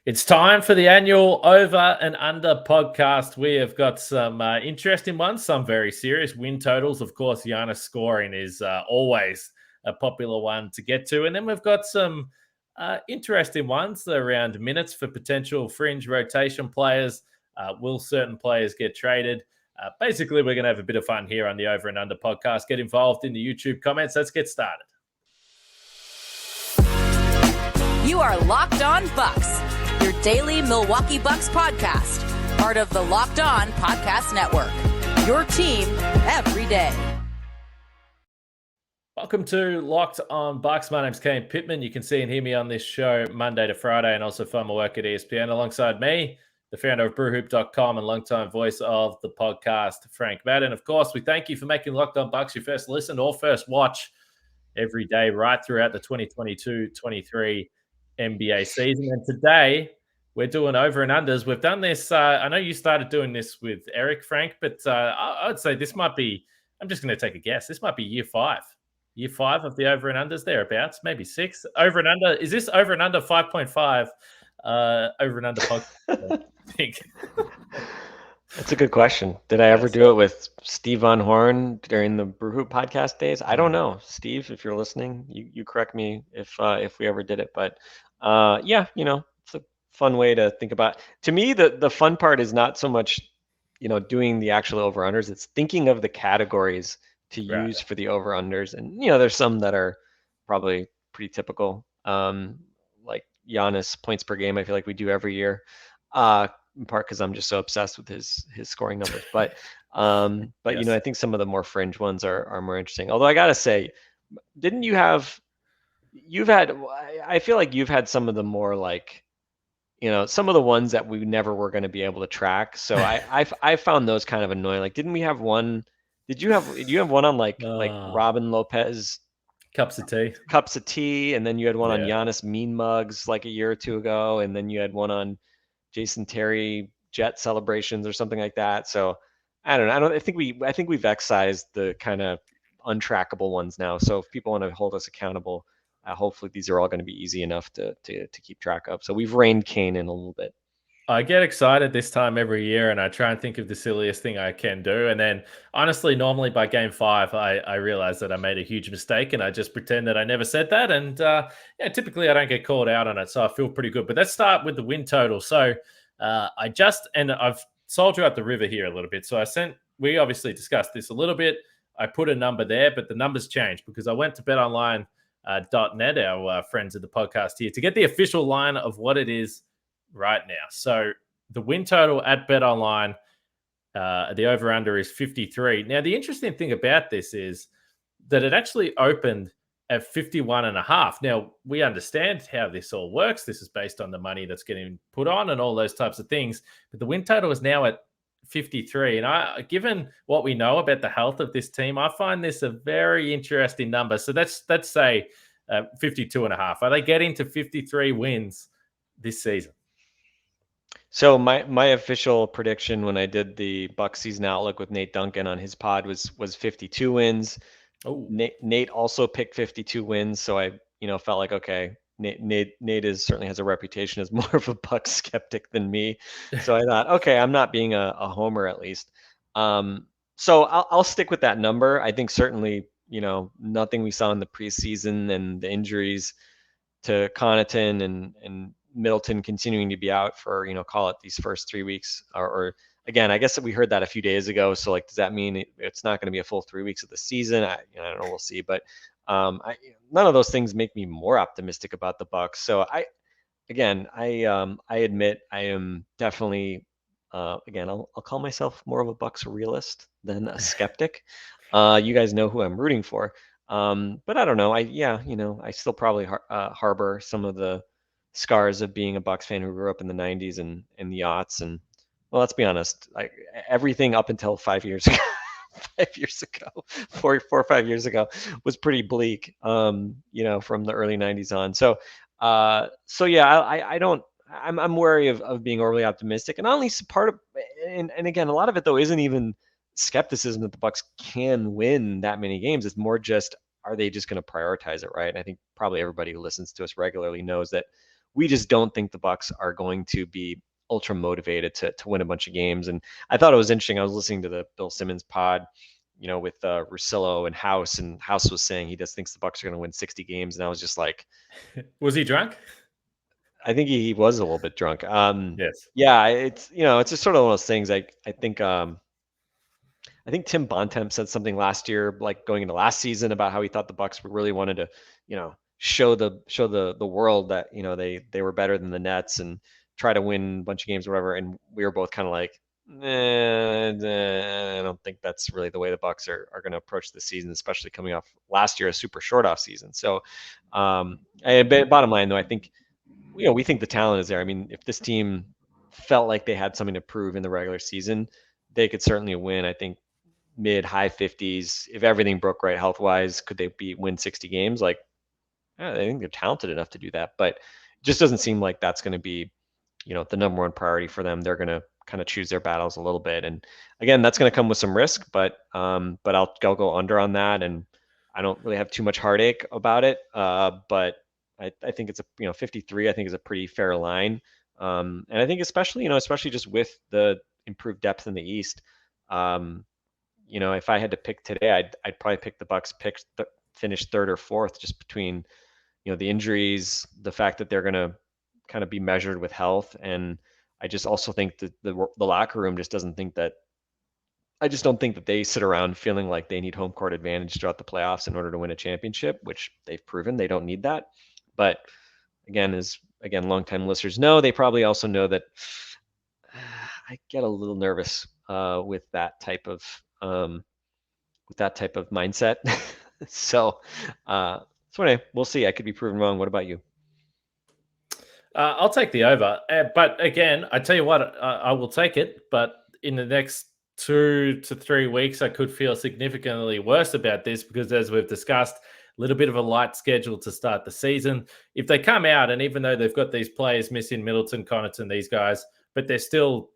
It's time for the annual Over and Under podcast. We have got some interesting ones, some very serious win totals. Of course, Giannis scoring is always a popular one to get to. And then we've got some interesting ones around minutes for potential fringe rotation players. Will certain players get traded? Basically, we're going to have a bit of fun here on the Over and Under podcast. Get involved in the YouTube comments. Let's get started. You are Locked On Bucks, your daily Milwaukee Bucks podcast, part of the Locked On Podcast Network, your team every day. Welcome to Locked On Bucks. My name's Kane Pittman. You can see and hear me on this show Monday to Friday and also find my work at ESPN alongside me, the founder of brewhoop.com and longtime voice of the podcast, Frank Madden. Of course, we thank you for making Locked On Bucks your first listen or first watch every day right throughout the 2022-23 NBA season. And today we're doing over and unders. We've done this. I know you started doing this with Eric, Frank, but I would say this might be, I'm just going to take a guess. This might be year five of the over and unders, thereabouts, maybe six. Over and under. Is this over and under 5.5 over and under podcast? I think. That's a good question. Did I ever do it with Steve Von Horn during the Brewhoop podcast days? I don't know. Steve, if you're listening, you correct me if we ever did it. But yeah, it's a fun way to think about. To me, the fun part is not so much, doing the actual over-unders. It's thinking of the categories to use for the over-unders. And, there's some that are probably pretty typical, like Giannis points per game. I feel like we do every year. In part because I'm just so obsessed with his scoring numbers. But yes. I think some of the more fringe ones are more interesting. Although I gotta say, I feel like you've had some of the more like, some of the ones that we never were going to be able to track. So I found those kind of annoying. Like, didn't we have one? Did you have one on like Robin Lopez cups of tea, and then you had one on Giannis mean mugs like a year or two ago, and then you had one on Jason Terry jet celebrations or something like that. So I don't know. I think we've excised the kind of untrackable ones now. So if people want to hold us accountable, hopefully these are all going to be easy enough to keep track of. So we've reined Kane in a little bit. I get excited this time every year and I try and think of the silliest thing I can do. And then honestly, normally by game 5, I realize that I made a huge mistake and I just pretend that I never said that. And typically I don't get called out on it. So I feel pretty good. But let's start with the win total. So I've sold you out the river here a little bit. So we obviously discussed this a little bit. I put a number there, but the numbers changed because I went to betonline.net, our friends of the podcast here, to get the official line of what it is right now. So the win total at BetOnline, the over-under is 53. Now, the interesting thing about this is that it actually opened at 51.5. Now, we understand how this all works. This is based on the money that's getting put on and all those types of things. But the win total is now at 53. And given what we know about the health of this team, I find this a very interesting number. So let's say 52.5. Are they getting to 53 wins this season? So my official prediction when I did the Bucks season outlook with Nate Duncan on his pod was 52 wins. Oh, Nate also picked 52 wins, so I felt like, okay, Nate certainly has a reputation as more of a Bucks skeptic than me. So I thought, okay, I'm not being a homer at least. So I'll stick with that number. I think certainly nothing we saw in the preseason and the injuries to Connaughton and Middleton continuing to be out for, call it these first 3 weeks or again, I guess that we heard that a few days ago. So like, does that mean it's not going to be a full 3 weeks of the season? I don't know. We'll see. But none of those things make me more optimistic about the Bucks. So I admit I am definitely, I'll call myself more of a Bucks realist than a skeptic. You guys know who I'm rooting for. But I don't know. I still probably harbor some of the scars of being a Bucks fan who grew up in the 90s and the aughts. And well, let's be honest, everything up until 5 years ago, 4 or 5 years ago was pretty bleak, from the early 90s on. So I'm wary of being overly optimistic, and at least part of, and again, a lot of it though isn't even skepticism that the Bucks can win that many games. It's more just, are they just going to prioritize it right? And I think probably everybody who listens to us regularly knows that we just don't think the Bucks are going to be ultra motivated to win a bunch of games. And I thought it was interesting. I was listening to the Bill Simmons pod, with Russillo and House was saying he just thinks the Bucks are going to win 60 games. And I was just like, was he drunk? I think he was a little bit drunk. Yes. Yeah, it's it's just sort of one of those things. I think Tim Bontemp said something last year, like going into last season, about how he thought the Bucks really wanted to, show the world that they were better than the Nets and try to win a bunch of games or whatever. And we were both kind of like, I don't think that's really the way the Bucks are going to approach the season, especially coming off last year, a super short off season. So, bottom line though, I think we think the talent is there. I mean, if this team felt like they had something to prove in the regular season, they could certainly win. I think mid high 50s, if everything broke right health wise, could they win 60 games? Like, I think they're talented enough to do that, but it just doesn't seem like that's going to be the number one priority for them. They're going to kind of choose their battles a little bit, and again, that's going to come with some risk, but I'll go under on that, and I don't really have too much heartache about it, but I think it's a 53 I think is a pretty fair line, and I think especially just with the improved depth in the East, if I had to pick today, I'd probably pick the Bucks finish third or fourth, just between the injuries, the fact that they're going to kind of be measured with health, and I just also think that the locker room just doesn't think that. I just don't think that they sit around feeling like they need home court advantage throughout the playoffs in order to win a championship, which they've proven they don't need that. But again, longtime listeners know, they probably also know that I get a little nervous with that type of mindset. So anyway, we'll see. I could be proven wrong. What about you? I'll take the over. But again, I tell you what, I will take it. But in the next 2 to 3 weeks, I could feel significantly worse about this because, as we've discussed, a little bit of a light schedule to start the season. If they come out, and even though they've got these players missing, Middleton, Connaughton, these guys, but they're still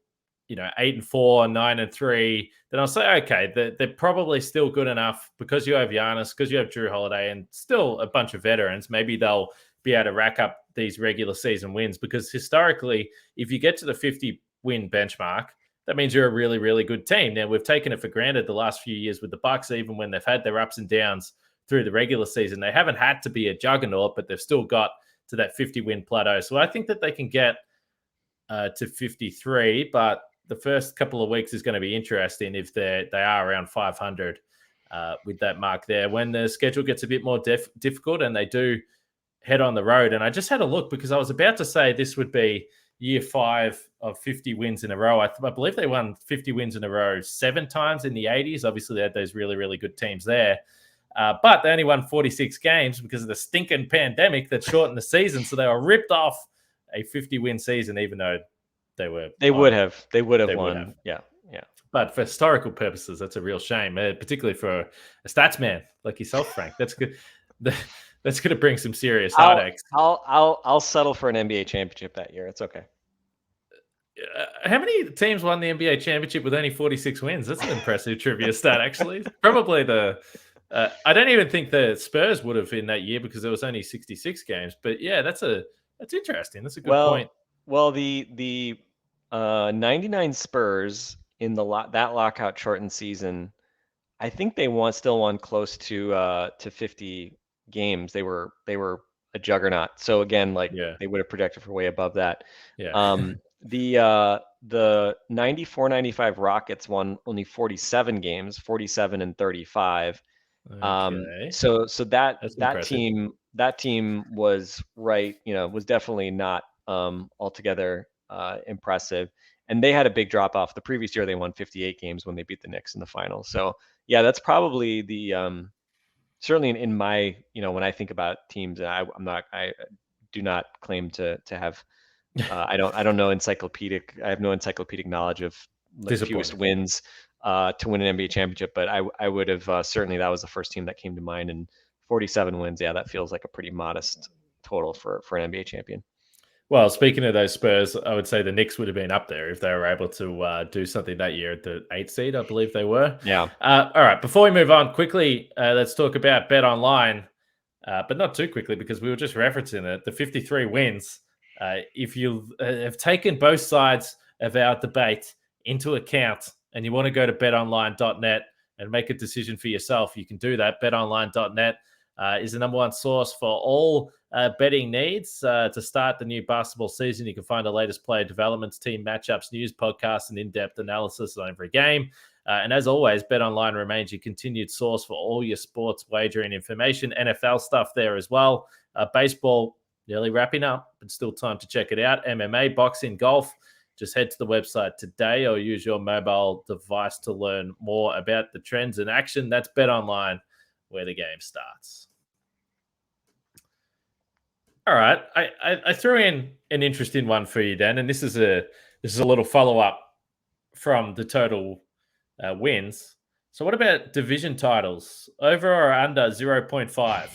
8-4, 9-3, then I'll say, okay, they're probably still good enough because you have Giannis, because you have Drew Holiday, and still a bunch of veterans. Maybe they'll be able to rack up these regular season wins, because historically, if you get to the 50-win benchmark, that means you're a really, really good team. Now, we've taken it for granted the last few years with the Bucks, even when they've had their ups and downs through the regular season. They haven't had to be a juggernaut, but they've still got to that 50-win plateau. So I think that they can get to 53, but the first couple of weeks is going to be interesting if they are around 500 with that mark there. When the schedule gets a bit more difficult and they do head on the road, and I just had a look because I was about to say this would be year 5 of 50 wins in a row. I believe they won 50 wins in a row 7 times in the 80s. Obviously, they had those really, really good teams there. But they only won 46 games because of the stinking pandemic that shortened the season. So they were ripped off a 50-win season, even though they would have won. Yeah. But for historical purposes, that's a real shame, particularly for a stats man like yourself, Frank. That's good. That's going to bring some serious heartaches. I'll settle for an NBA championship that year. It's okay. How many teams won the NBA championship with only 46 wins? That's an impressive trivia stat, actually. Probably I don't even think the Spurs would have in that year because there was only 66 games. But yeah, that's interesting. That's a good point. Well, the 99 Spurs in that lockout shortened season, I think they still won close to 50 games. They were a juggernaut. So again, they would have projected for way above that. Yeah. The 94-95 Rockets won only 47 games, 47 and 35. Okay. So that team was was definitely not altogether impressive, and they had a big drop off. The previous year they won 58 games when they beat the Knicks in the finals. So yeah, that's probably the certainly in my when I think about teams, and I do not claim to have I don't know I have no encyclopedic knowledge of the fewest wins to win an NBA championship, but I would have certainly, that was the first team that came to mind, and 47 wins. Yeah, that feels like a pretty modest total for an NBA champion. Well, speaking of those Spurs, I would say the Knicks would have been up there if they were able to do something that year at the 8th seed, I believe they were. Yeah. All right, before we move on quickly, let's talk about Bet Online, but not too quickly because we were just referencing it. The 53 wins If you have taken both sides of our debate into account and you want to go to betonline.net and make a decision for yourself, you can do that. Betonline.net is the number one source for all betting needs to start the new basketball season. You can find the latest player developments, team matchups, news, podcasts, and in-depth analysis on every game. And as always, BetOnline remains your continued source for all your sports wagering information, NFL stuff there as well. Baseball nearly wrapping up, but still time to check it out. MMA, boxing, golf. Just head to the website today or use your mobile device to learn more about the trends in action. That's BetOnline, where the game starts. All right, I threw in an interesting one for you, Dan, and this is a little follow up from the total wins. So, what about division titles? Over or under 0.5?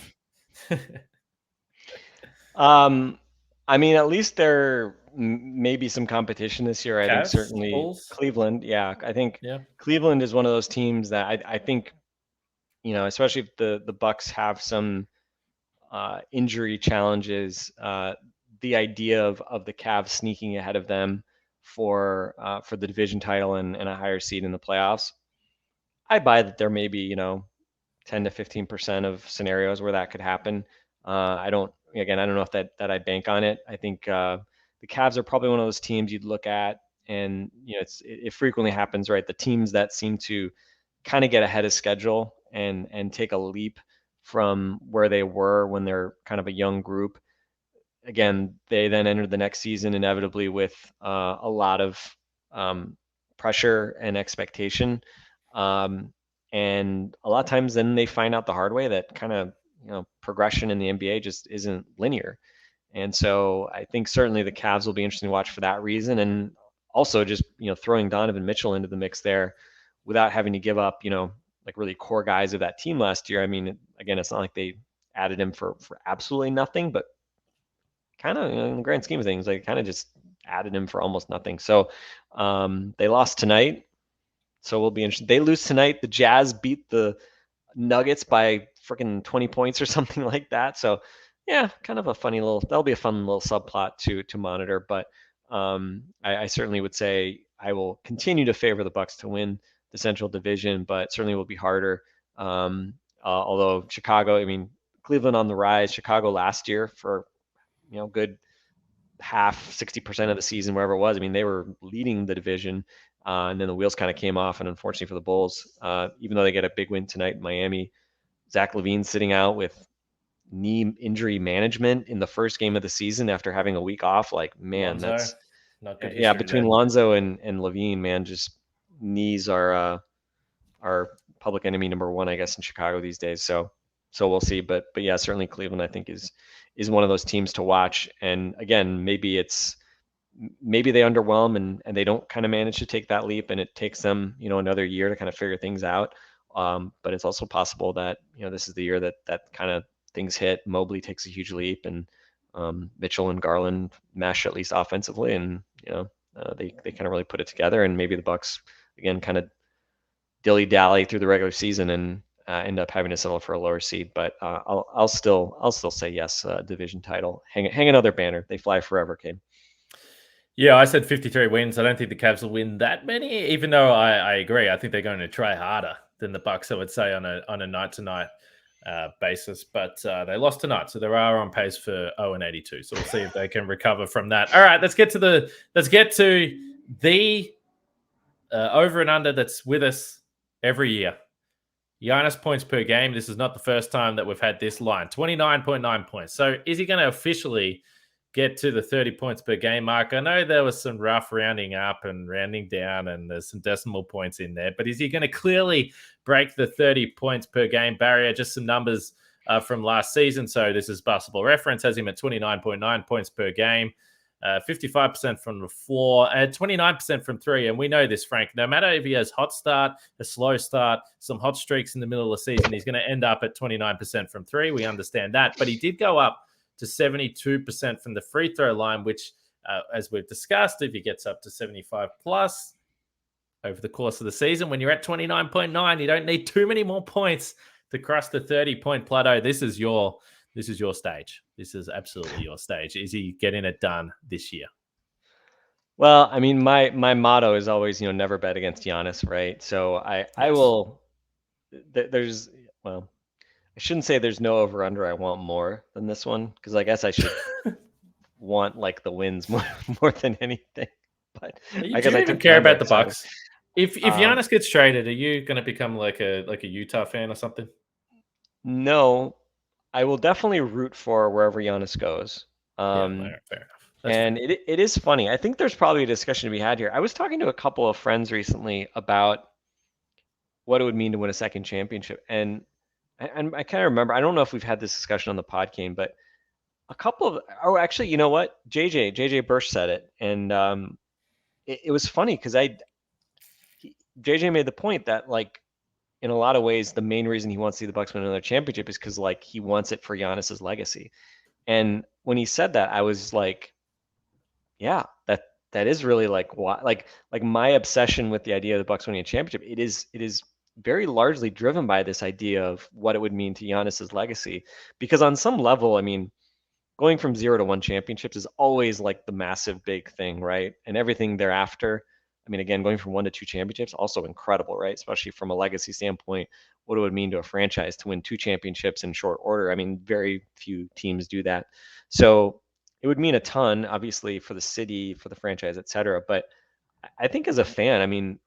I mean, at least there may be some competition this year. I think Cavs, certainly Bulls? Cleveland. Yeah, I think Yeah. Cleveland is one of those teams that I think, especially if the Bucks have some injury challenges, the idea of the Cavs sneaking ahead of them for the division title and a higher seed in the playoffs, I buy that there may be 10 to 15% of scenarios where that could happen. I don't know if that I bank on it. I think the Cavs are probably one of those teams you'd look at, and it frequently happens, right? The teams that seem to kind of get ahead of schedule and take a leap from where they were when they're kind of a young group. Again, they then enter the next season inevitably with a lot of pressure and expectation. And a lot of times then they find out the hard way that kind of, progression in the NBA just isn't linear. And so I think certainly the Cavs will be interesting to watch for that reason. And also just, throwing Donovan Mitchell into the mix there without having to give up, like really core guys of that team last year. I mean, again, it's not like they added him for absolutely nothing, but kind of, in the grand scheme of things, they kind of just added him for almost nothing. So they lost tonight. So we'll be interested. They lose tonight. The Jazz beat the Nuggets by freaking 20 points or something like that. So yeah, kind of a funny that'll be a fun little subplot to monitor. But I certainly would say I will continue to favor the Bucks to win the Central Division, but certainly will be harder. Although Chicago, I mean, Cleveland on the rise. Chicago last year for good half, 60% of the season, wherever it was. I mean, they were leading the division. And then the wheels kind of came off, and unfortunately for the Bulls, even though they get a big win tonight in Miami, Zach LaVine sitting out with knee injury management in the first game of the season after having a week off. Like, man, Lonzo, that's not good yeah. history Between there. Lonzo and LaVine, man, just knees are public enemy number one, I guess, in Chicago these days. So we'll see. But yeah, certainly Cleveland, I think, is one of those teams to watch. And again, maybe they underwhelm and they don't kind of manage to take that leap, and it takes them, another year to kind of figure things out. But it's also possible that, this is the year that kind of things hit. Mobley takes a huge leap, and Mitchell and Garland mesh at least offensively, and they kind of really put it together. And maybe the Bucks again kind of dilly-dally through the regular season and end up having to settle for a lower seed. But I'll still say yes, division title. Hang another banner. They fly forever, Cade. Yeah, I said 53 wins. I don't think the Cavs will win that many, even though I agree. I think they're going to try harder than the Bucks, I would say, on a night-to-night basis. But they lost tonight, so they are on pace for 0-82. So we'll see if they can recover from that. All right, let's get to the over and under that's with us every year. Giannis points per game. This is not the first time that we've had this line. 29.9 points. So is he going to officially get to the 30 points per game mark? I know there was some rough rounding up and rounding down, and there's some decimal points in there, but is he going to clearly break the 30 points per game barrier? Just some numbers from last season. So this is Basketball Reference, has him at 29.9 points per game, 55% from the floor, 29% from three. And we know this, Frank, no matter if he has hot start, a slow start, some hot streaks in the middle of the season, he's going to end up at 29% from three. We understand that, but he did go up to 72% from the free throw line, which, as we've discussed, if he gets up to 75 plus over the course of the season, when you're at 29.9, you don't need too many more points to cross the 30-point plateau. This is your This is your stage. This is absolutely your stage. Is he getting it done this year? Well, I mean, my motto is always, never bet against Giannis, right? So I will. There's well, I shouldn't say there's no over under. I want more than this one because I guess I should want like the wins more than anything. But Do I guess you I even took the care under about the side. Bucks? If Giannis gets traded, are you going to become like a Utah fan or something? No, I will definitely root for wherever Giannis goes. Yeah, fair enough. And it is funny. I think there's probably a discussion to be had here. I was talking to a couple of friends recently about what it would mean to win a second championship, and I kind of remember. I don't know if we've had this discussion on the podcast, but a couple of actually, you know what? JJ Bursch said it, and it was funny because JJ made the point that like in a lot of ways the main reason he wants to see the Bucks win another championship is because like he wants it for Giannis's legacy. And when he said that, I was like, yeah, that is really like why like my obsession with the idea of the Bucks winning a championship. It is very largely driven by this idea of what it would mean to Giannis's legacy. Because on some level, I mean, going from 0 to 1 championships is always like the massive big thing, right? And everything thereafter. I mean, again, going from 1 to 2 championships, also incredible, right? Especially from a legacy standpoint, what it would mean to a franchise to win 2 championships in short order. I mean, very few teams do that. So it would mean a ton, obviously, for the city, for the franchise, et cetera. But I think as a fan, I mean,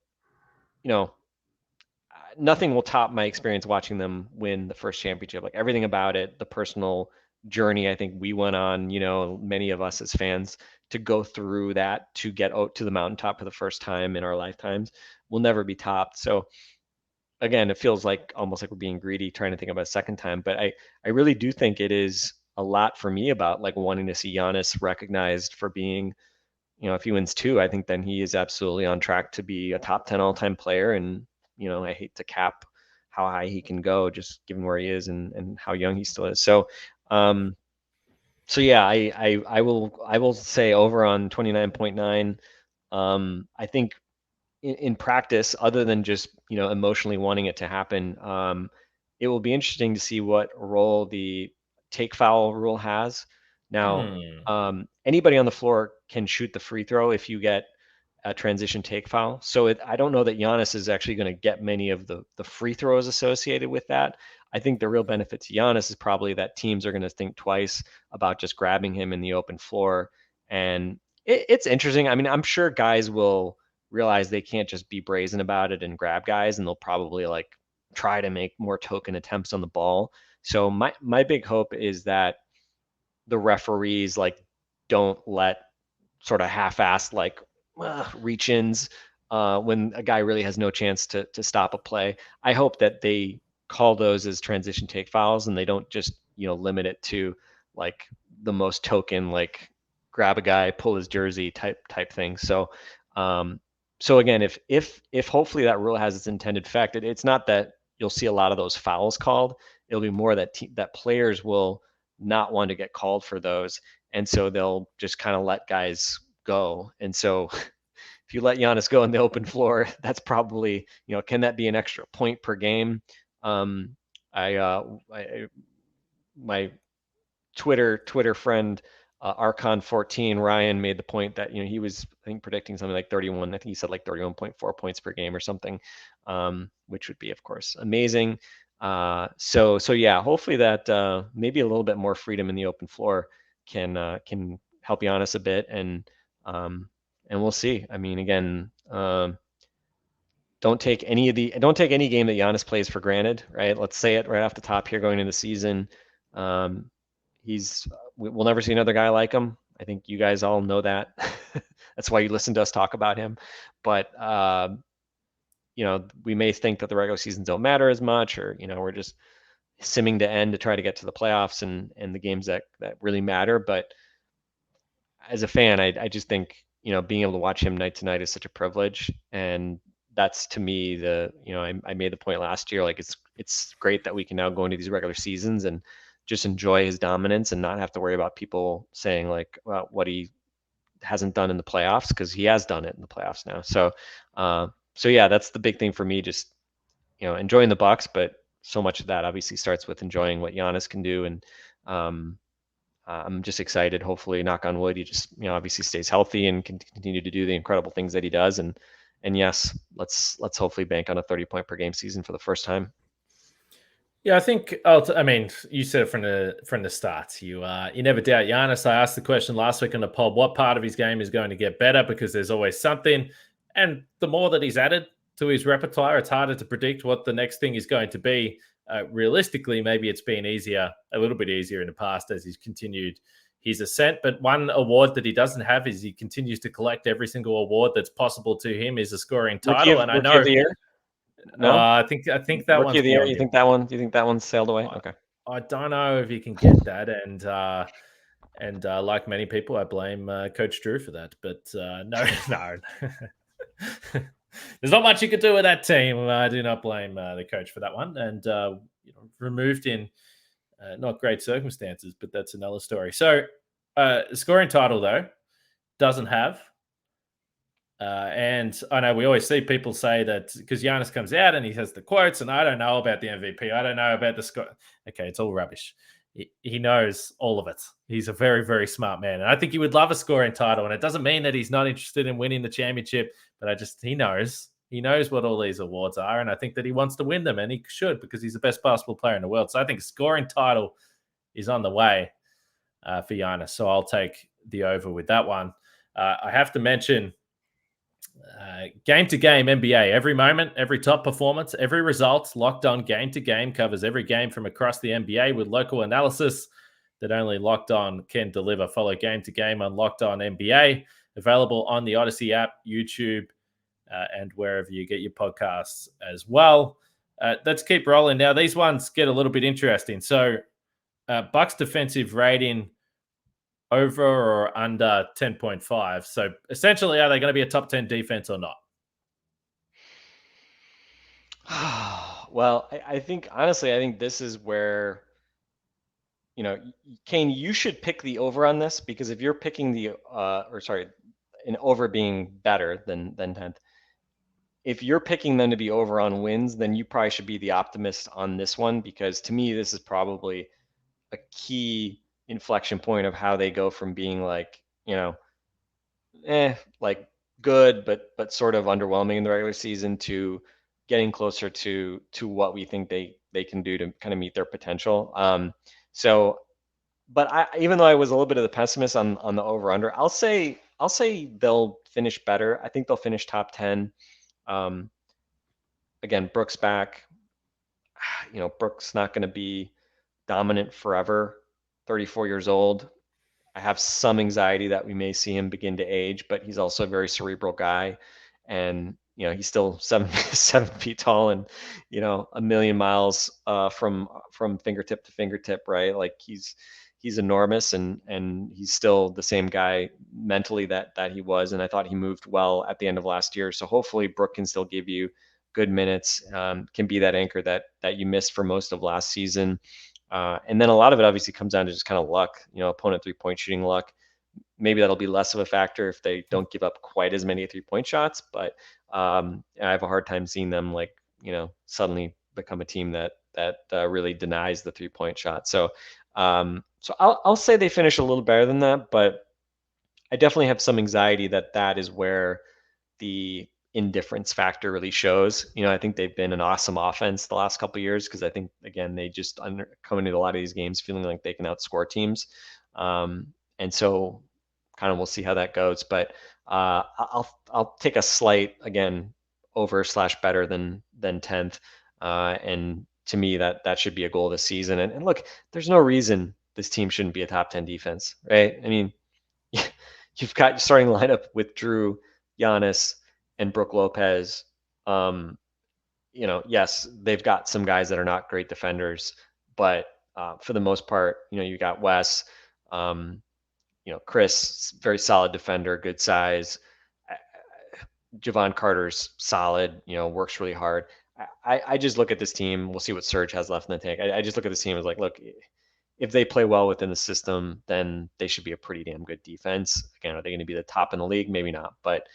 nothing will top my experience watching them win the first championship. Like everything about it, the personal journey I think we went on, many of us as fans to go through that to get out to the mountaintop for the first time in our lifetimes will never be topped. So again, it feels like almost like we're being greedy trying to think about a second time, but I really do think it is a lot for me about like wanting to see Giannis recognized for being, if he wins 2, I think then he is absolutely on track to be a top 10 all-time player. And I hate to cap how high he can go just given where he is and how young he still is. So yeah, I will say over on 29.9. I think in practice, other than just emotionally wanting it to happen, it will be interesting to see what role the take foul rule has. Now, anybody on the floor can shoot the free throw if you get a transition take foul. So I don't know that Giannis is actually going to get many of the free throws associated with that. I think the real benefit to Giannis is probably that teams are going to think twice about just grabbing him in the open floor. And it's interesting. I mean, I'm sure guys will realize they can't just be brazen about it and grab guys, and they'll probably like try to make more token attempts on the ball. So my big hope is that the referees like don't let sort of half-assed like reach-ins when a guy really has no chance to stop a play. I hope that they call those as transition take fouls and they don't just limit it to like the most token like grab a guy, pull his jersey type thing. So again, if hopefully that rule has its intended effect, it's not that you'll see a lot of those fouls called. It'll be more that that players will not want to get called for those, and so they'll just kind of let guys go. And so if you let Giannis go in the open floor, that's probably, can that be an extra point per game? My Twitter friend, Archon14, Ryan, made the point that, he was, I think, predicting something like 31. I think he said like 31.4 points per game or something, which would be, of course, amazing. So yeah, hopefully that maybe a little bit more freedom in the open floor can help Giannis a bit, and we'll see. I mean, again, don't take any game that Giannis plays for granted, right? Let's say it right off the top here going into the season. We'll never see another guy like him. I think you guys all know that. That's why you listen to us talk about him. But we may think that the regular seasons don't matter as much, or we're just simming to end to try to get to the playoffs and the games that really matter. But as a fan, I just think being able to watch him night to night is such a privilege, and that's to me I made the point last year, like it's great that we can now go into these regular seasons and just enjoy his dominance and not have to worry about people saying like, well, what he hasn't done in the playoffs, because he has done it in the playoffs now. So yeah, that's the big thing for me, just enjoying the Bucks, but so much of that obviously starts with enjoying what Giannis can do, and I'm just excited. Hopefully, knock on wood, he just obviously stays healthy and can continue to do the incredible things that he does. And yes, let's hopefully bank on a 30-point per game season for the first time. Yeah, I think. I mean, you said it from the start. You never doubt Giannis. I asked the question last week on the pod: what part of his game is going to get better? Because there's always something, and the more that he's added to his repertoire, it's harder to predict what the next thing is going to be. Realistically, maybe it's been a little bit easier in the past as he's continued his ascent. But one award that he doesn't have is he continues to collect every single award that's possible to him is a scoring title. And I know of the year? No, I think that rookie one's of the year. beyond You him. think that one? You think that one sailed away? Okay. I don't know if you can get that, and like many people, I blame Coach Drew for that. But no, no, there's not much you could do with that team. I do not blame the coach for that one, and removed in not great circumstances, but that's another story. So, scoring title though doesn't have. And I know we always see people say that because Giannis comes out and he has the quotes, and I don't know about the MVP. I don't know about the score. Okay, it's all rubbish. He knows all of it. He's a very, very smart man. And I think he would love a scoring title. And it doesn't mean that he's not interested in winning the championship, but he knows. He knows what all these awards are. And I think that he wants to win them, and he should because he's the best basketball player in the world. So I think a scoring title is on the way for Giannis. So I'll take the over with that one. I have to mention game to game NBA. Every moment, every top performance, every result, Locked On Game to Game covers every game from across the NBA with local analysis that only Locked On can deliver. Follow Game to Game on Locked On NBA, available on the Odyssey app, YouTube, and wherever you get your podcasts as well. Let's keep rolling. Now, these ones get a little bit interesting. So, Bucks defensive rating over or under 10.5. So essentially, are they going to be a top 10 defense or not? Well, I think honestly, I think this is where, Kane, you should pick the over on this because if you're picking an over being better than 10th, if you're picking them to be over on wins, then you probably should be the optimist on this one because to me, this is probably a key inflection point of how they go from being like, like good, but sort of underwhelming in the regular season to getting closer to what we think they can do to kind of meet their potential. But even though I was a little bit of the pessimist on the over under, I'll say they'll finish better. I think they'll finish top 10. Again, Brooks back. Brooks not going to be dominant forever. 34 years old. I have some anxiety that we may see him begin to age, but he's also a very cerebral guy. And, he's still 7 feet tall and, a million miles from fingertip to fingertip, right? Like he's enormous and he's still the same guy mentally that he was. And I thought he moved well at the end of last year. So hopefully Brooke can still give you good minutes, can be that anchor that you missed for most of last season. And then a lot of it obviously comes down to just kind of luck, opponent 3-point shooting luck. Maybe that'll be less of a factor if they don't give up quite as many 3-point shots. But I have a hard time seeing them suddenly become a team that really denies the 3-point shot. So I'll say they finish a little better than that, but I definitely have some anxiety that is where the indifference factor really shows. I think they've been an awesome offense the last couple of years because I think again they just come into a lot of these games feeling like they can outscore teams, and so kind of we'll see how that goes. But I'll take a slight again over / better than 10th, and to me that should be a goal this season. And look, there's no reason this team shouldn't be a top 10 defense, right? I mean, you've got your starting lineup with Drew, Giannis, and Brook Lopez. Yes, they've got some guys that are not great defenders, but for the most part, you got Wes, Chris, very solid defender, good size. Jevon Carter's solid, works really hard. I just look at this team. We'll see what Serge has left in the tank. I just look at this team as like, look, if they play well within the system, then they should be a pretty damn good defense. Again, are they going to be the top in the league? Maybe not, but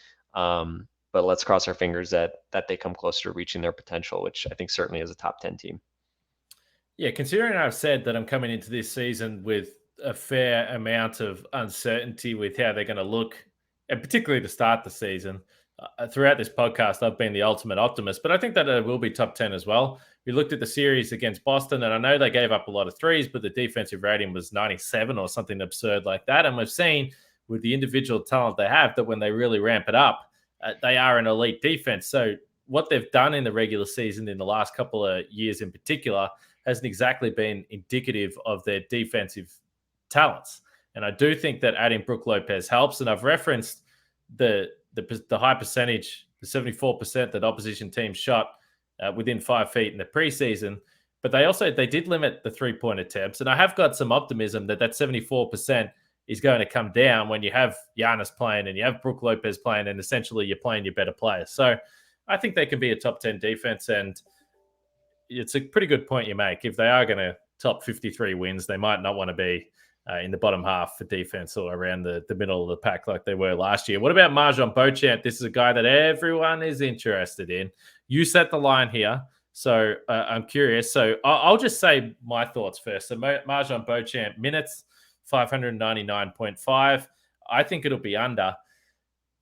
let's cross our fingers that they come closer to reaching their potential, which I think certainly is a top 10 team. Yeah, considering I've said that I'm coming into this season with a fair amount of uncertainty with how they're going to look, and particularly to start the season, throughout this podcast, I've been the ultimate optimist, but I think that it will be top 10 as well. We looked at the series against Boston, and I know they gave up a lot of threes, but the defensive rating was 97 or something absurd like that. And we've seen with the individual talent they have that when they really ramp it up, they are an elite defense. So, what they've done in the regular season in the last couple of years in particular hasn't exactly been indicative of their defensive talents. And I do think that adding Brook Lopez helps. And I've referenced the high percentage, the 74% that opposition teams shot within 5 feet in the preseason. But they did limit the 3-point attempts. And I have got some optimism that 74% is going to come down when you have Giannis playing and you have Brook Lopez playing, and essentially you're playing your better players. So I think they can be a top 10 defense. And it's a pretty good point you make. If they are going to top 53 wins, they might not want to be in the bottom half for defense or around the middle of the pack like they were last year. What about MarJon Beauchamp? This is a guy that everyone is interested in. You set the line here, so I'm curious. So I'll just say my thoughts first. So MarJon Beauchamp minutes, 599.5. I think it'll be under.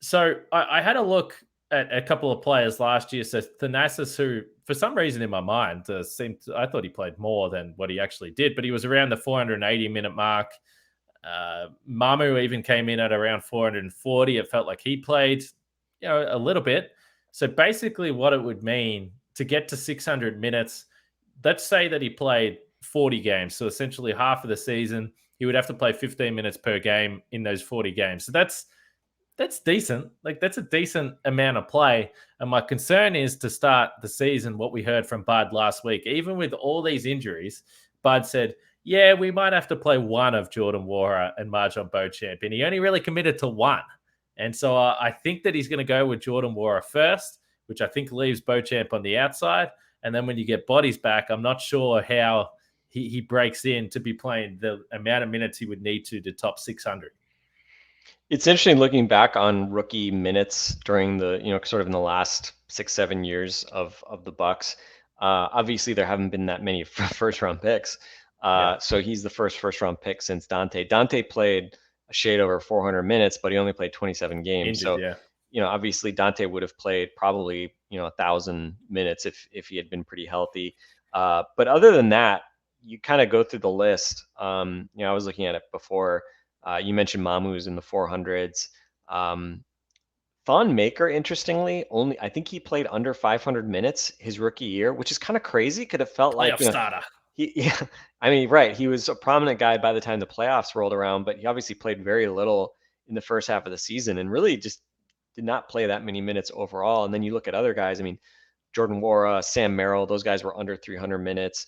So I had a look at a couple of players last year. So Thanasis, who for some reason in my mind I thought he played more than what he actually did, but he was around the 480-minute mark. Mamu even came in at around 440. It felt like he played, a little bit. So basically, what it would mean to get to 600 minutes, let's say that he played 40 games, so essentially half of the season, he would have to play 15 minutes per game in those 40 games. So that's decent. Like, that's a decent amount of play. And my concern is to start the season, what we heard from Bud last week, even with all these injuries, Bud said, yeah, we might have to play one of Jordan Nwora and MarJon Beauchamp. And he only really committed to one. And so I think that he's going to go with Jordan Nwora first, which I think leaves Beauchamp on the outside. And then when you get bodies back, I'm not sure how he breaks in to be playing the amount of minutes he would need to top 600. It's interesting looking back on rookie minutes during the, sort of in the last 6-7 years of the Bucks. Obviously, there haven't been that many first round picks. So he's the first round pick since Dante. Dante played a shade over 400 minutes, but he only played 27 games. Injured, so, obviously Dante would have played probably, 1,000 minutes if he had been pretty healthy. But other than that, you kind of go through the list. I was looking at it before. You mentioned Mamu's in the 400s. Thon Maker, interestingly, I think he played under 500 minutes his rookie year, which is kind of crazy. Could have felt playoff like starter. Right. He was a prominent guy by the time the playoffs rolled around, but he obviously played very little in the first half of the season and really just did not play that many minutes overall. And then you look at other guys. Jordan Nwora, Sam Merrill, those guys were under 300 minutes.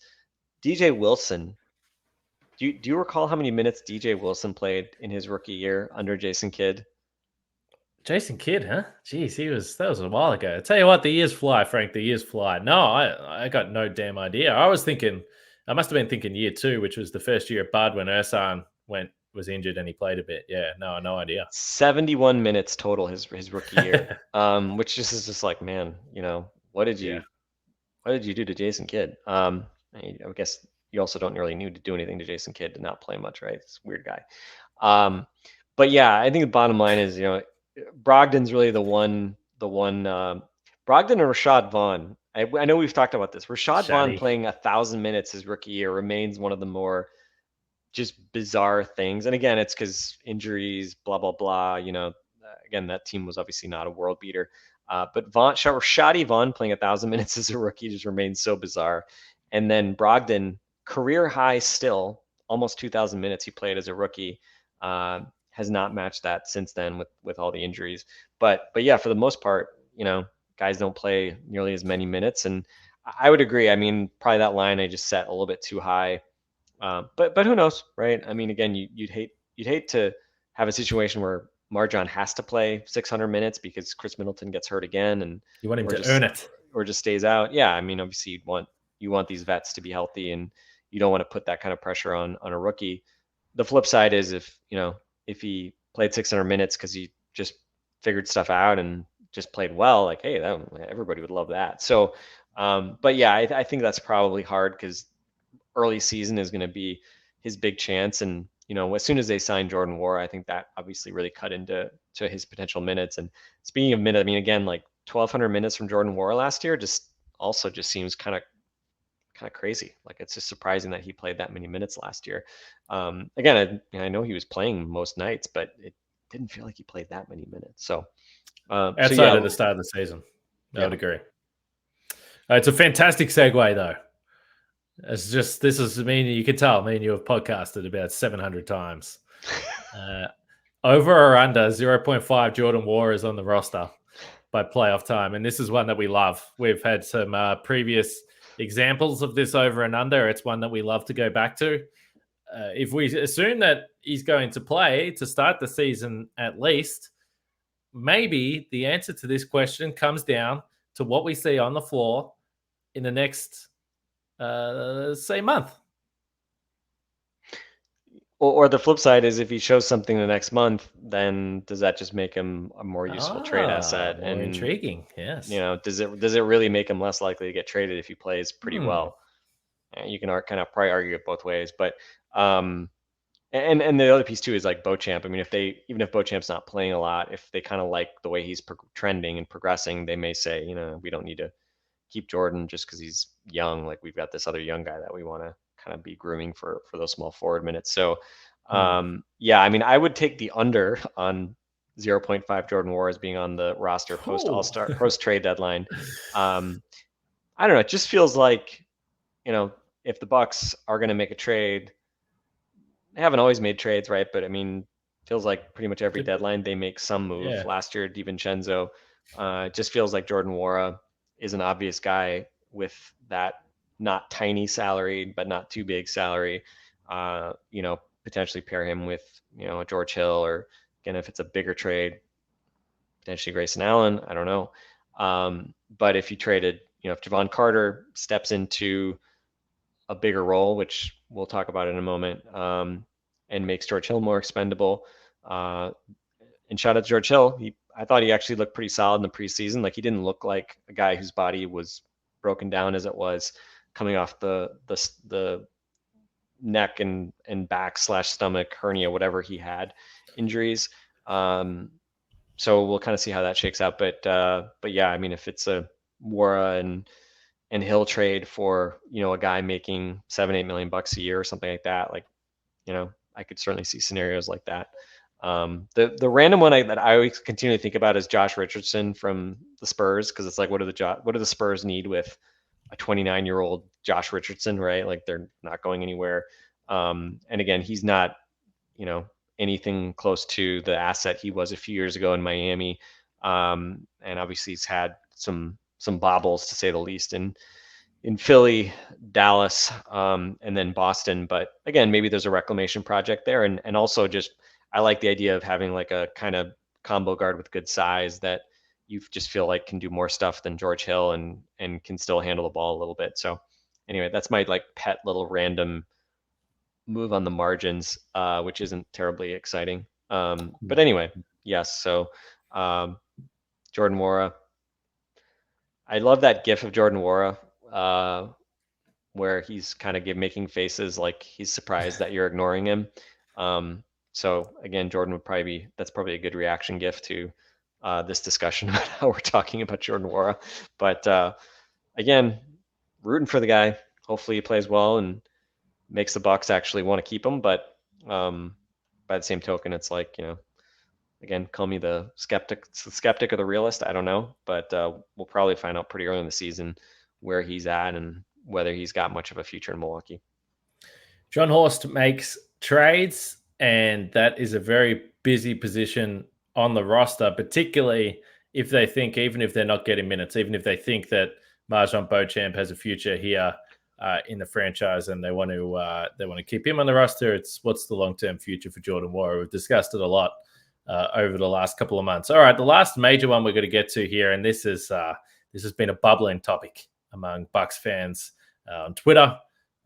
DJ Wilson. Do you recall how many minutes DJ Wilson played in his rookie year under Jason Kidd? Jason Kidd, huh? Jeez, that was a while ago. I tell you what, the years fly, Frank. The years fly. No, I got no damn idea. I must have been thinking year 2, which was the first year of Bud when Ersan was injured and he played a bit. Yeah, no idea. 71 minutes total his rookie year. Which just is just like, man, what did you do to Jason Kidd? I guess you also don't really need to do anything to Jason Kidd to not play much, right? It's a weird guy. But yeah, I think the bottom line is, Brogdon's really the one. Brogdon and Rashad Vaughn. I know we've talked about this. Rashad Vaughn playing 1,000 minutes his rookie year remains one of the more just bizarre things. And again, it's because injuries, blah blah blah. Again, that team was obviously not a world beater. But Rashadi Vaughn playing 1,000 minutes as a rookie just remains so bizarre. And then Brogdon, career high still, almost 2,000 minutes he played as a rookie. Has not matched that since then with all the injuries. But yeah, for the most part, guys don't play nearly as many minutes. And I would agree. Probably that line I just set a little bit too high. But who knows, right? Again, you'd hate to have a situation where MarJon has to play 600 minutes because Chris Middleton gets hurt again, and you want him to earn it, or just stays out. Yeah, obviously you want these vets to be healthy, and you don't want to put that kind of pressure on a rookie. The flip side is if he played 600 minutes because he just figured stuff out and just played well, like, hey, everybody would love that. So, but yeah, I think that's probably hard because early season is going to be his big chance. And, as soon as they signed Jordan Nwora, I think that obviously really cut into his potential minutes. And speaking of minutes, I mean, again, like 1,200 minutes from Jordan Nwora last year just seems kind of crazy. Like, it's just surprising that he played that many minutes last year. Again, I know he was playing most nights, but it didn't feel like he played that many minutes. So outside of the start of the season, I would agree. It's a fantastic segue, though. You can tell me and you have podcasted about 700 times. Over or under 0.5 Jordan Nwora is on the roster by playoff time. And this is one that we love. We've had some previous examples of this over and under. It's one that we love to go back to. If we assume that he's going to play to start the season at least, maybe the answer to this question comes down to what we see on the floor in the next say month. Or the flip side is, if he shows something the next month, then does that just make him a more useful trade asset? More intriguing, yes. Does it really make him less likely to get traded if he plays pretty well? You can kind of probably argue it both ways, but and the other piece too is like Beauchamp. I mean, even if Beauchamp's not playing a lot, if they kind of like the way he's trending and progressing, they may say, we don't need to keep Jordan just because he's young. Like, we've got this other young guy that we want to kind of be grooming for those small forward minutes. So, yeah, I mean, I would take the under on 0.5 Jordan Nwora as being on the roster post All-Star, post trade deadline. I don't know. It just feels like, if the Bucks are going to make a trade, they haven't always made trades, right? But I mean, feels like pretty much every deadline they make some move. Yeah. Last year, DiVincenzo. It just feels like Jordan Nwora is an obvious guy with that not tiny salary, but not too big salary. Potentially pair him with, a George Hill, or again, if it's a bigger trade, potentially Grayson Allen. I don't know. But if you traded, if Jevon Carter steps into a bigger role, which we'll talk about in a moment, and makes George Hill more expendable. And shout out to George Hill. I thought he actually looked pretty solid in the preseason. Like, he didn't look like a guy whose body was broken down as it was coming off the neck and back / stomach hernia, whatever he had, injuries. So we'll kind of see how that shakes out. But yeah, I mean, if it's a Nwora and Hill trade for, a guy making $7-8 million a year or something like that, like, I could certainly see scenarios like that. The random one that I always continue to think about is Josh Richardson from the Spurs, because it's like, what do the Spurs need with a 29-year-old Josh Richardson, right? Like, they're not going anywhere. And again, he's not, anything close to the asset he was a few years ago in Miami. And obviously he's had some bobbles, to say the least, in Philly, Dallas, and then Boston. But again, maybe there's a reclamation project there. And also, just, I like the idea of having like a kind of combo guard with good size that you just feel like can do more stuff than George Hill and can still handle the ball a little bit. So anyway, that's my like pet little random move on the margins, which isn't terribly exciting. But anyway, yes. So Jordan Nwora. I love that GIF of Jordan Nwora, where he's kind of making faces like he's surprised that you're ignoring him. So again, Jordan that's probably a good reaction GIF to this discussion about how we're talking about Jordan Nwora. But again, rooting for the guy. Hopefully he plays well and makes the Bucks actually want to keep him. But by the same token, it's like, again, call me the skeptic or the realist. I don't know, but we'll probably find out pretty early in the season where he's at and whether he's got much of a future in Milwaukee. John Horst makes trades, and that is a very busy position on the roster, particularly if they think, even if they're not getting minutes, even if they think that MarJon Beauchamp has a future here in the franchise and they want to keep him on the roster. It's what's the long-term future for Jordan Nwora. We've discussed it a lot over the last couple of months. All right, the last major one we're going to get to here, and this has been a bubbling topic among Bucks fans on Twitter,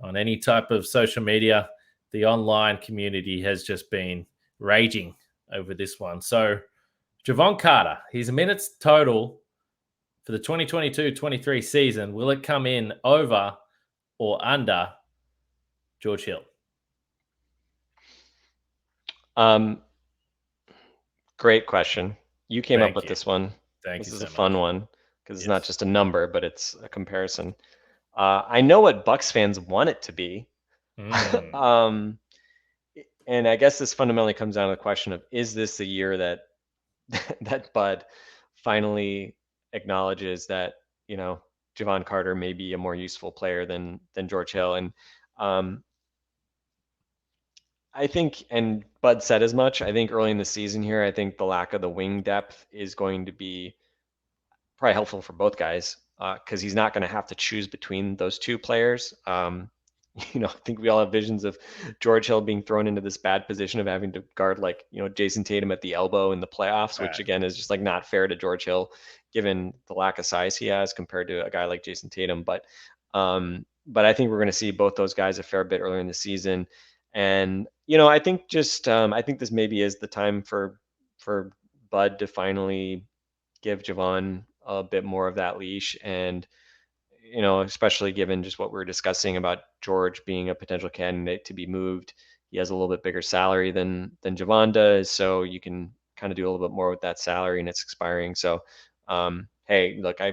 on any type of social media. The online community has just been raging over this one. So Jevon Carter, his minutes total for the 2022-23 season, will it come in over or under George Hill? Great question. You came up Thank with you. this one. Thank This you is so a fun much. one because it's not Yes. just a number, but it's a comparison. I know what Bucks fans want it to be. Mm. And I guess this fundamentally comes down to the question of, is this the year that that Bud finally acknowledges that, Jevon Carter may be a more useful player than George Hill? And um, I think, and Bud said as much, I think early in the season here, I think the lack of the wing depth is going to be probably helpful for both guys because he's not going to have to choose between those two players. I think we all have visions of George Hill being thrown into this bad position of having to guard like, Jason Tatum at the elbow in the playoffs, which Right. again is just like not fair to George Hill given the lack of size he has compared to a guy like Jason Tatum. But I think we're going to see both those guys a fair bit earlier in the season. And, I think I think this maybe is the time for Bud to finally give Jevon a bit more of that leash. And, especially given just what we are discussing about George being a potential candidate to be moved. He has a little bit bigger salary than Jevon does, so you can kind of do a little bit more with that salary, and it's expiring. So, hey, look, I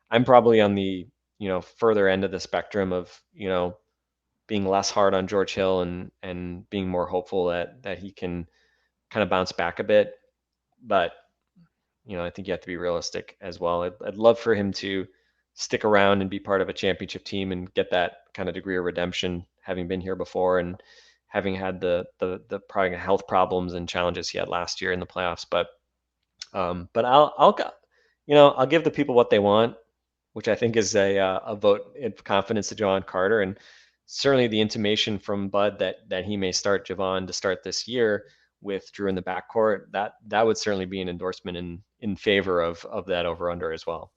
I'm probably on the further end of the spectrum of being less hard on George Hill and being more hopeful that he can kind of bounce back a bit. But I think you have to be realistic as well. I'd love for him to stick around and be part of a championship team and get that kind of degree of redemption, having been here before and having had the probably health problems and challenges he had last year in the playoffs. But I'll give the people what they want, which I think is a vote of confidence to Jevon Carter, and certainly the intimation from Bud that he may start Jevon to start this year with Drew in the backcourt, that would certainly be an endorsement in favor of that over under as well.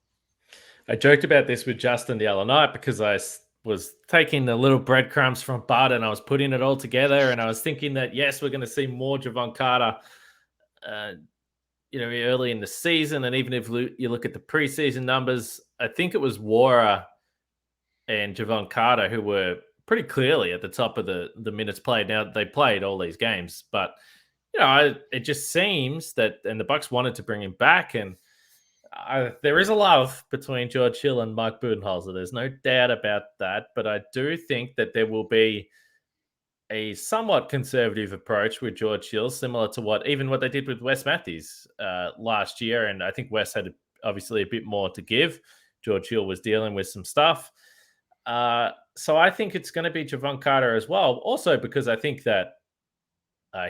I joked about this with Justin the other night because I was taking the little breadcrumbs from Bud and I was putting it all together, and I was thinking that yes, we're going to see more Jevon Carter, uh, early in the season, and even if you look at the preseason numbers, I think it was Wara and Jevon Carter who were pretty clearly at the top of the minutes played. Now they played all these games, but it just seems that, and the Bucks wanted to bring him back, and there is a love between George Hill and Mike Budenholzer. There's no doubt about that, but I do think that there will be a somewhat conservative approach with George Hill, similar to what they did with Wes Matthews last year. And I think Wes had obviously a bit more to give. George Hill was dealing with some stuff. So I think it's going to be Jevon Carter as well. Also because I think that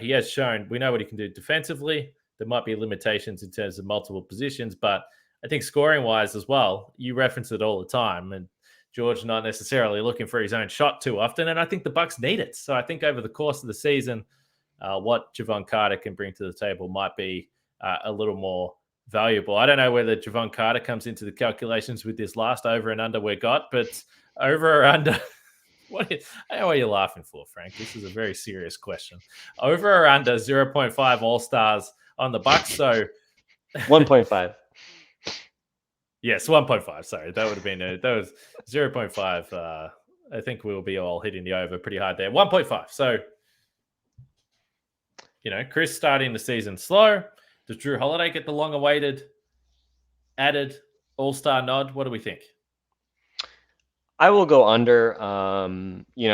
he has shown, we know what he can do defensively. There might be limitations in terms of multiple positions, but I think scoring wise as well, you reference it all the time. And George not necessarily looking for his own shot too often. And I think the Bucks need it. So I think over the course of the season, what Jevon Carter can bring to the table might be a little more valuable. I don't know whether Jevon Carter comes into the calculations with this last over and under we got, but over or under. What are you laughing for, Frank? This is a very serious question. Over or under 0.5 All-Stars on the Bucks? So 1.5. Yes, 1.5. Sorry, that would have been that was 0.5. I think we'll be all hitting the over pretty hard there. 1.5. So, Chris starting the season slow. Does Drew Holiday get the long-awaited added All-Star nod? What do we think? I will go under.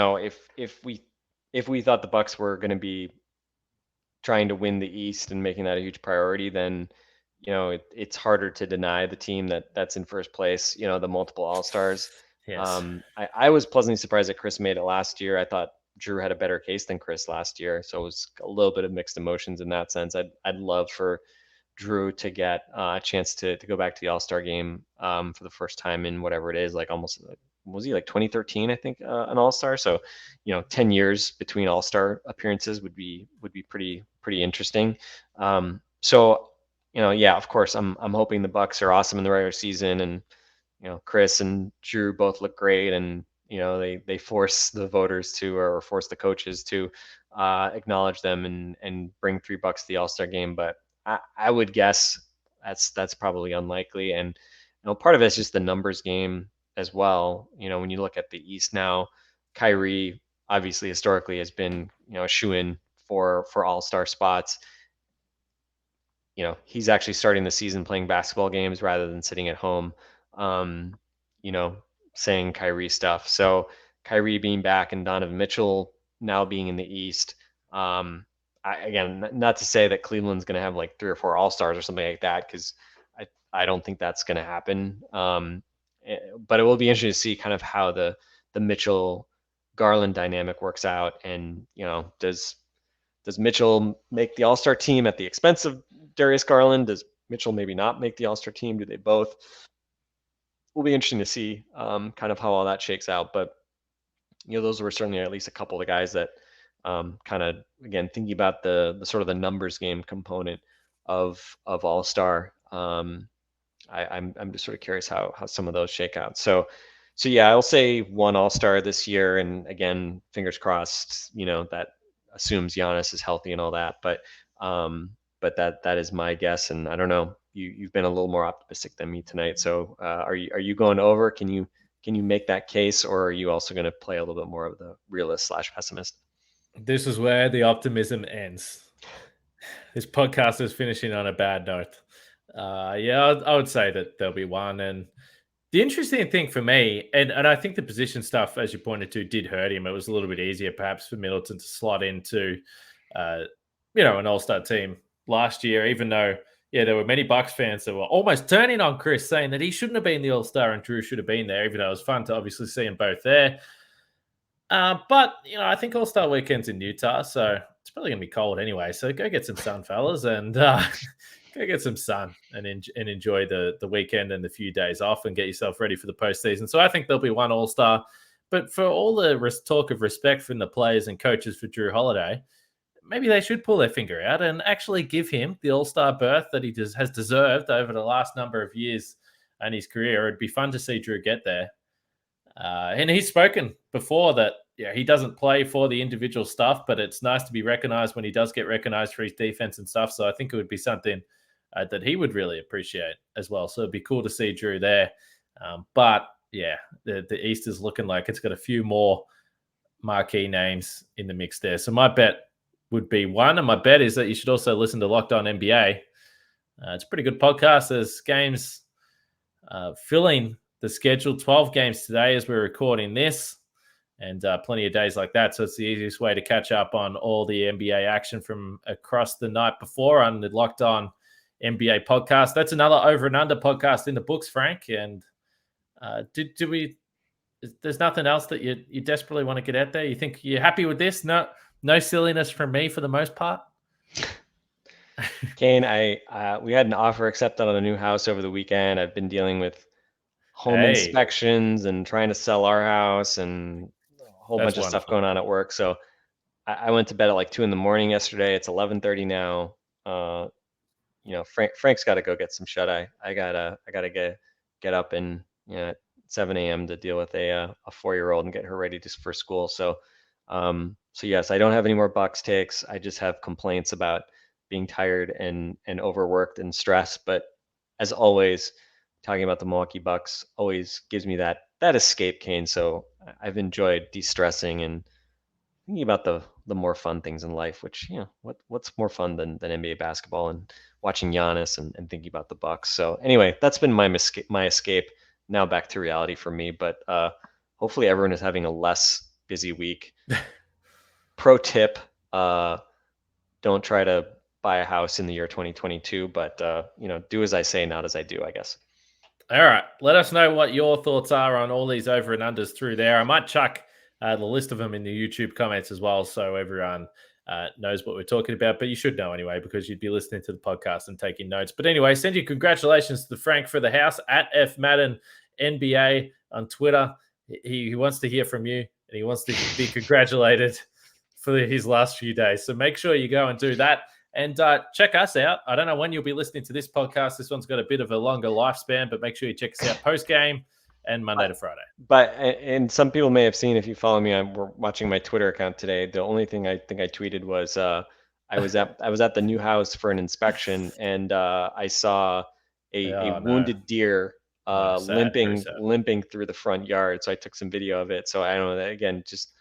If we thought the Bucks were going to be trying to win the East and making that a huge priority, then it's harder to deny the team that's in first place. The multiple All Stars. Yes. I was pleasantly surprised that Chris made it last year. I thought Drew had a better case than Chris last year, so it was a little bit of mixed emotions in that sense. I'd love for Drew to get a chance to go back to the All Star game for the first time in whatever it is, like almost was he like 2013, I think, an All Star. So 10 years between All Star appearances would be pretty interesting. So yeah, of course, I'm hoping the Bucks are awesome in the regular season, and Chris and Drew both look great, and they force the voters to, or force the coaches to acknowledge them and bring $3 to the All Star game. But I would guess that's probably unlikely, and part of it's just the numbers game as well. When you look at the East now, Kyrie obviously historically has been, a shoo-in for all-star spots. He's actually starting the season playing basketball games rather than sitting at home, um, you know, saying Kyrie stuff. So Kyrie being back and Donovan Mitchell now being in the East. Again, not to say that Cleveland's going to have like 3 or 4 All-Stars or something like that, because I don't think that's going to happen. But it will be interesting to see kind of how the Mitchell Garland dynamic works out, and does Mitchell make the All-Star team at the expense of Darius Garland? Does Mitchell maybe not make the All-Star team? Do they both? Will be interesting to see kind of how all that shakes out. But those were certainly at least a couple of the guys that kind of, again, thinking about the sort of the numbers game component of All-Star. I'm just sort of curious how some of those shake out. So yeah, I'll say 1 All-Star this year, and again, fingers crossed. That assumes Giannis is healthy and all that, but that is my guess, and I don't know. You've been a little more optimistic than me tonight. So are you going over? Can you make that case, or are you also going to play a little bit more of the realist / pessimist? This is where the optimism ends. This podcast is finishing on a bad note. Yeah, I would say that there'll be 1. And the interesting thing for me, and I think the position stuff, as you pointed to, did hurt him. It was a little bit easier perhaps for Middleton to slot into, an all-star team last year, even though, there were many Bucks fans that were almost turning on Chris, saying that he shouldn't have been the all-star and Drew should have been there, even though it was fun to obviously see them both there. But, I think All-Star Weekend's in Utah, so it's probably going to be cold anyway. So go get some sun, fellas, and go get some sun and enjoy the weekend and the few days off and get yourself ready for the postseason. So I think there'll be 1 All-Star. But for all the talk of respect from the players and coaches for Drew Holiday, maybe they should pull their finger out and actually give him the All-Star berth that he has deserved over the last number of years in his career. It'd be fun to see Drew get there. And he's spoken before that, he doesn't play for the individual stuff, but it's nice to be recognized when he does get recognized for his defense and stuff. So I think it would be something that he would really appreciate as well. So it'd be cool to see Drew there. But yeah, the East is looking like it's got a few more marquee names in the mix there. So my bet would be 1. And my bet is that you should also listen to Locked On NBA. It's a pretty good podcast. There's games filling the schedule, 12 games today as we're recording this, and plenty of days like that. So it's the easiest way to catch up on all the NBA action from across the night before on the Locked On NBA podcast. That's another Over and Under podcast in the books, Frank. And there's nothing else that you desperately want to get out there? You think you're happy with this? No silliness from me for the most part. Kane, we had an offer accepted on a new house over the weekend. I've been dealing with home inspections and trying to sell our house and a whole bunch of stuff going on at work. So I went to bed at like 2 a.m. yesterday. It's 11:30 now. Frank's got to go get some shut eye. I gotta get up and 7 a.m. to deal with a 4-year-old and get her ready for school. So yes, I don't have any more Bucks takes. I just have complaints about being tired and overworked and stressed. But as always, talking about the Milwaukee Bucks always gives me that escape, Kane. So I've enjoyed de-stressing and thinking about the more fun things in life, which, what's more fun than NBA basketball and watching Giannis and thinking about the Bucks. So anyway, that's been my escape. Now back to reality for me, but hopefully everyone is having a less busy week. Pro tip, don't try to buy a house in the year 2022, but do as I say, not as I do, I guess. All right. Let us know what your thoughts are on all these over and unders through there. I might chuck the list of them in the YouTube comments as well, so everyone knows what we're talking about. But you should know anyway, because you'd be listening to the podcast and taking notes. But anyway, send you congratulations to Frank for the house at FMadden NBA on Twitter. He wants to hear from you, and he wants to be congratulated for his last few days. So make sure you go and do that. And check us out. I don't know when you'll be listening to this podcast. This one's got a bit of a longer lifespan, but make sure you check us out post-game and Monday to Friday. But, and some people may have seen, if you follow me, we're watching my Twitter account today. The only thing I think I tweeted was I was at the new house for an inspection, and I saw a wounded deer limping through the front yard. So I took some video of it. So I don't know, that again, just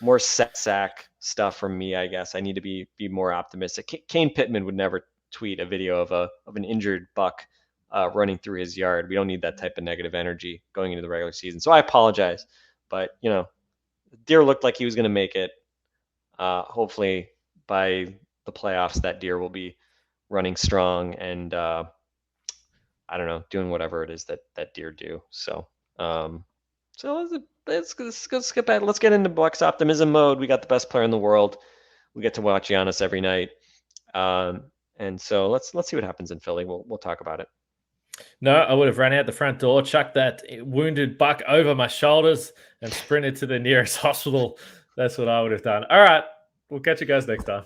more sack stuff from me, I guess. I need to be more optimistic. Kane Pittman would never tweet a video of an injured Buck running through his yard. We don't need that type of negative energy going into the regular season. So I apologize, but Deer looked like he was going to make it. Hopefully by the playoffs, that Deer will be running strong and I don't know, doing whatever it is that Deer do. So let's skip back. Let's get into Bucks optimism mode. We got the best player in the world. We get to watch Giannis every night. And so let's see what happens in Philly. We'll talk about it. No, I would have ran out the front door, chucked that wounded Buck over my shoulders, and sprinted to the nearest hospital. That's what I would have done. All right. We'll catch you guys next time.